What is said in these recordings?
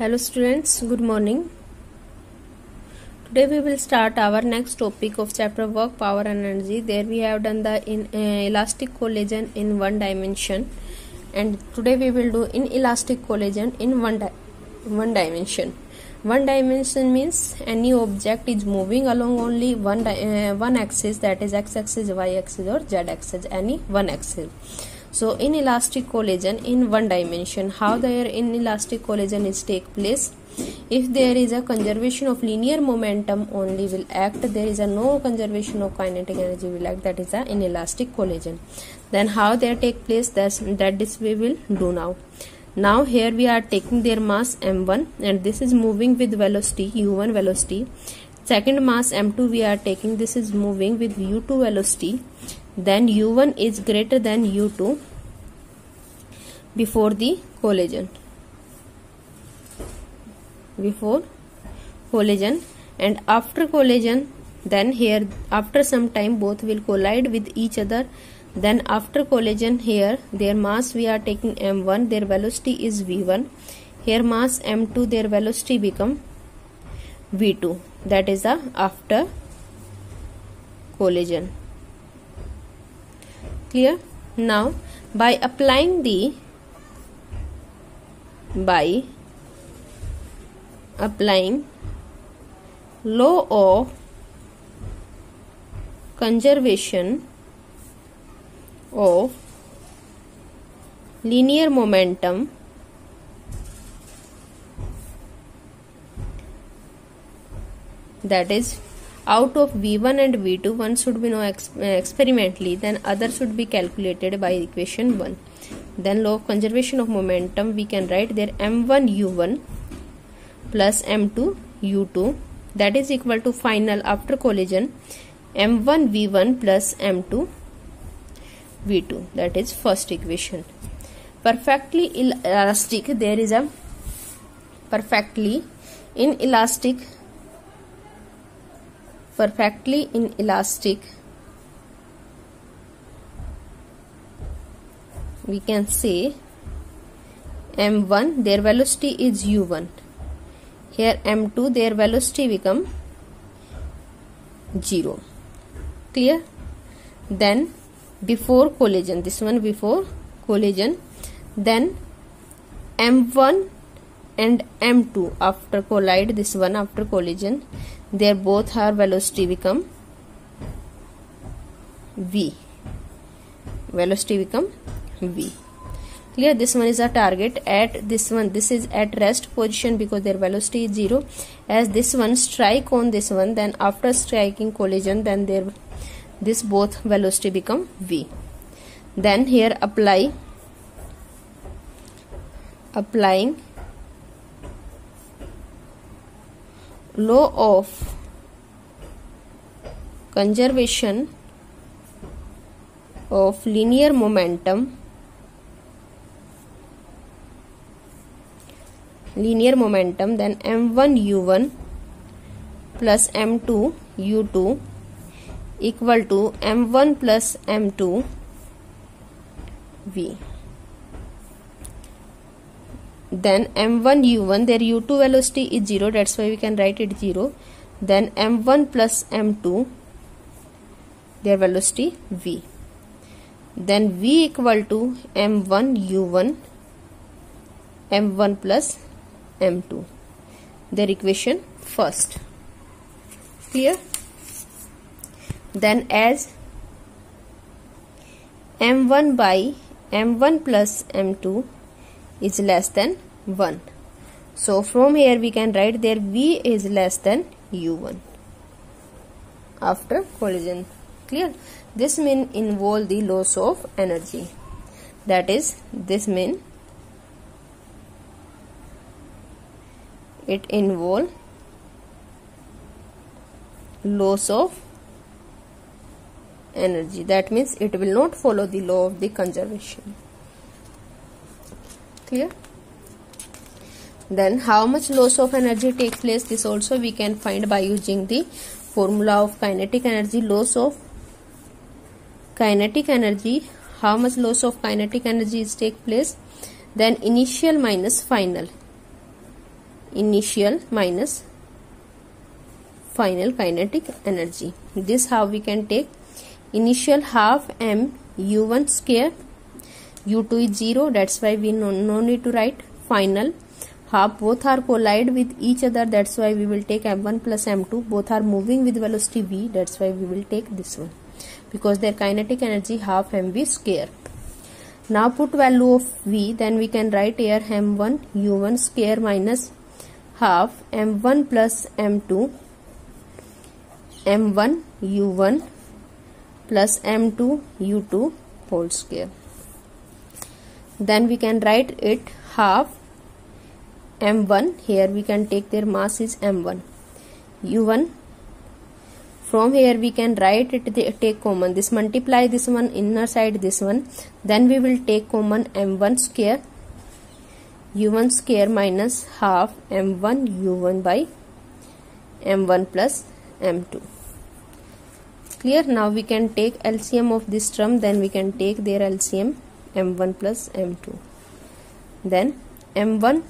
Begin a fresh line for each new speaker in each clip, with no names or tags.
Hello students, good morning. Today we will start our next topic of chapter work, power and energy. There we have done the elastic collision in one dimension, and today we will do inelastic collision in one dimension. One dimension means any object is moving along only one axis, that is x axis, y axis or z axis, any one axis. So inelastic collision in one dimension, how their inelastic collision is take place? If there is a conservation of linear momentum only will act, there is a no conservation of kinetic energy will act, that is a inelastic collision. Then how they take place, that this we will do now. Now here we are taking their mass m1 and this is moving with velocity u1 velocity. Second mass m2 we are taking, this is moving with u2 velocity. Then u1 is greater than u2 before the collision. And after collision, then here after some time both will collide with each other. Then after collision, here their mass we are taking m1, their velocity is v1. Here mass m2, their velocity become v2, that is the after collision. Clear? Now by applying law of conservation of linear momentum, that is out of v1 and v2, one should be known experimentally, then other should be calculated by equation 1. Then law of conservation of momentum, we can write there m1 u1 plus m2 u2, that is equal to final after collision m1 v1 plus m2 v2, that is first equation. Perfectly inelastic, there is a perfectly inelastic, we can say m1 their velocity is u1, here m2 their velocity become 0. Clear? Then before collision, this one before collision, then m1 and m2 after collide, this one after collision, their both are velocity become v, Clear? This one is a target at this one, this is at rest position because their velocity is 0. As this one strike on this one, then after striking collision, then this both velocity become v. Then here applying law of conservation of linear momentum, then m1 u1 plus m2 u2 equal to m1 plus m2 v. Then m1 u1, their u2 velocity is 0, that's why we can write it 0. Then m1 plus m2, their velocity v. Then v equal to m1 u1 m1 plus m2, their equation first. Clear? Then as m1 by m1 plus m2 is less than 1, so from here we can write there v is less than u1 after collision. Clear? This mean involve the loss of energy, that is this mean it involve loss of energy, that means it will not follow the law of the conservation. Clear? Then how much loss of energy take place, this also we can find by using the formula of kinetic energy. Loss of kinetic energy, how much loss of kinetic energy is take place, then initial minus final. initial minus final kinetic energy. This how we can take initial half m u1 square, u2 is 0, that's why we no need to write. Final half, both are collide with each other, that's why we will take m1 plus m2. Both are moving with velocity v, that's why we will take this one, because their kinetic energy half mv square. Now put value of v, then we can write here m1 u1 square minus half m1 plus m2 m1 u1 plus m2 u2 whole square. Then we can write it half m1, here we can take their mass is m1 u1. From here we can write it, take common this, multiply this one inner side this one, then we will take common m1 square u1 square minus half m1 u1 by m1 plus m2. Clear? Now we can take LCM of this term, then we can take their LCM m1 plus m2. Then m1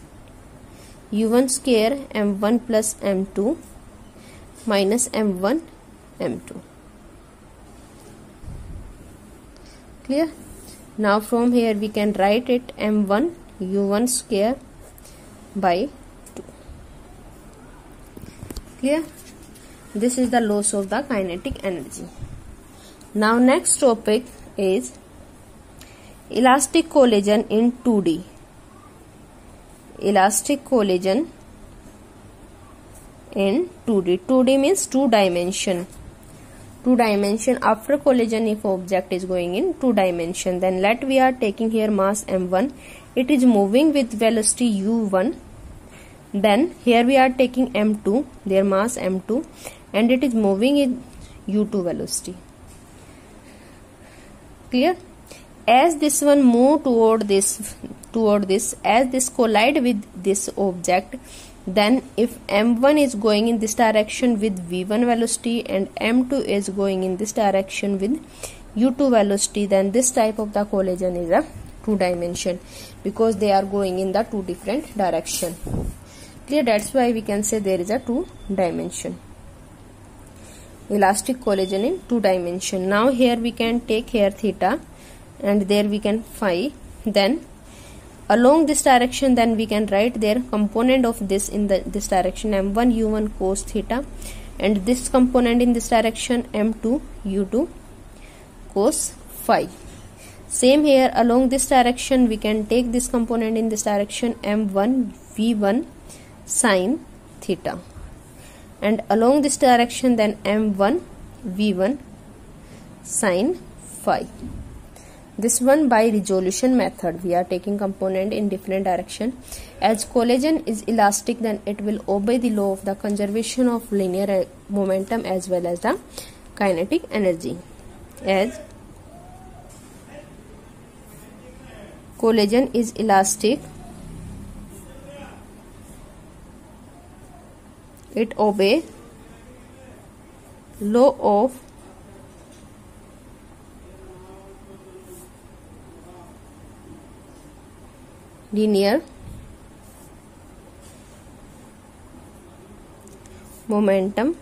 u1 square m1 plus m2 minus m1 m2. Clear? Now from here we can write it m1 u1 square by 2. Clear? This is the loss of the kinetic energy. Now next topic is elastic collision in 2D. Elastic collision in 2D. 2D means 2 dimension. 2 dimension, after collision if object is going in 2 dimension, then let we are taking here mass m1, it is moving with velocity u1. Then here we are taking m2, their mass m2, and it is moving in u2 velocity. Clear? As this one move toward this, as this collide with this object, then if m1 is going in this direction with v1 velocity and m2 is going in this direction with u2 velocity, then this type of the collision is a 2 dimension, because they are going in the 2 different direction. Clear? That's why we can say there is a 2 dimension. Elastic collision in 2 dimension. Now here we can take here theta, and there we can phi. Then along this direction, then we can write their component of this in this direction m1 u1 cos theta, and this component in this direction m2 u2 cos phi. Same here, along this direction we can take this component in this direction m1 v1 sin theta, and along this direction then m1 v1 sin phi. This one by resolution method, we are taking component in different direction. As collision is elastic, then it will obey the law of the conservation of linear momentum as well as the kinetic energy. As collision is elastic, it obey law of linear momentum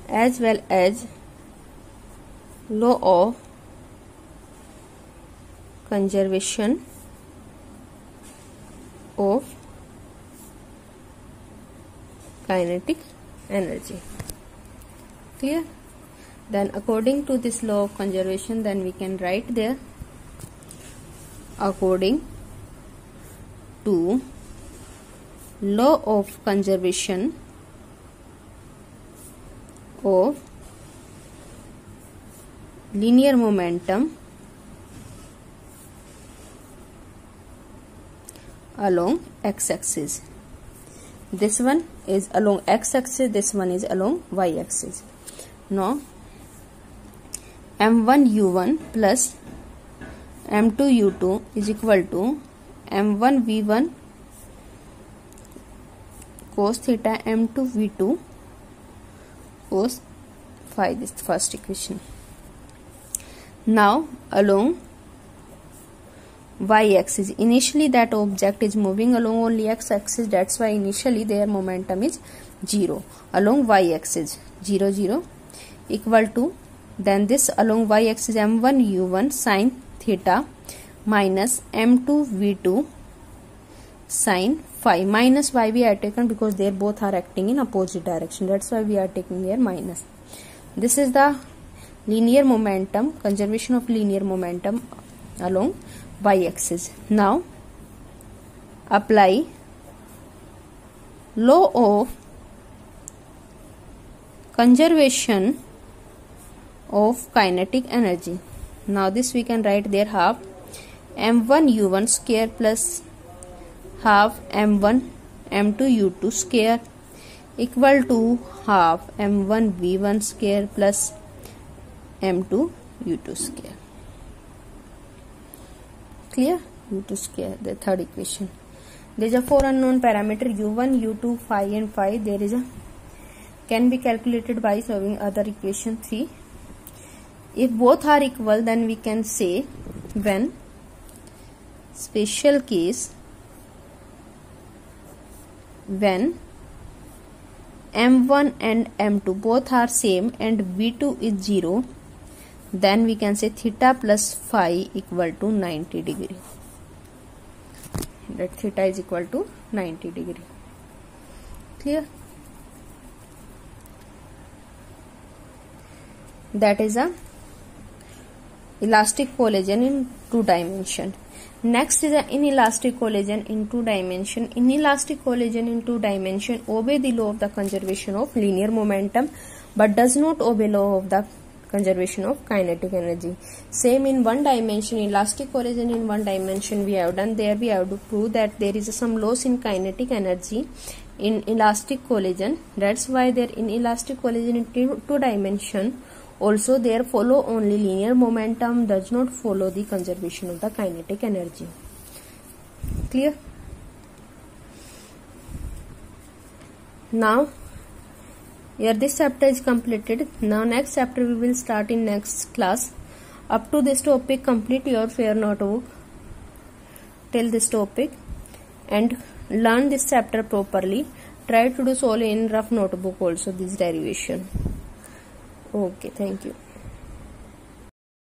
as well as law of conservation of kinetic energy. Clear? Then according to this law of conservation, then we can write there, according to law of conservation of linear momentum along x-axis. This one is along x-axis, this one is along y-axis. Now m1 u1 plus m2 u2 is equal to m1 v1 cos theta m2 v2 cos phi, this first equation. Now along y-axis. Initially that object is moving along only x-axis, that's why initially their momentum is 0 along y-axis, 0 0 equal to, then this along y-axis m1 u1 sin theta minus m2 v2 sin phi. Minus y we are taken because they both are acting in opposite direction, that's why we are taking here minus. This is the linear momentum, conservation of linear momentum along y-axis. Now apply law of conservation of kinetic energy. Now this we can write there half m1 u1 square plus half m1 m2 u2 square equal to half m1 v1 square plus m2 u2 square. Clear? u2 square, the third equation. There is a 4 unknown parameter u1, u2, phi and phi. There is a can be calculated by solving other equation 3. If both are equal, then we can say when special case when m1 and m2 both are same and v2 is 0, then we can say theta plus phi equal to 90 degree. That theta is equal to 90 degree. Clear? That is a elastic collision in 2 dimension. Next is an inelastic collision in 2 dimension. Inelastic collision in 2 dimension obey the law of the conservation of linear momentum but does not obey law of the conservation of kinetic energy. Same in 1 dimension, elastic collision in 1 dimension we have done. There we have to prove that there is some loss in kinetic energy in elastic collision. That's why there in elastic collision in 2 dimension also there follow only linear momentum, does not follow the conservation of the kinetic energy. Clear? Now here this chapter is completed. Now next chapter we will start in next class. Up to this topic complete your fair notebook till this topic and learn this chapter properly. Try to do solve in rough notebook also this derivation. Okay, thank you.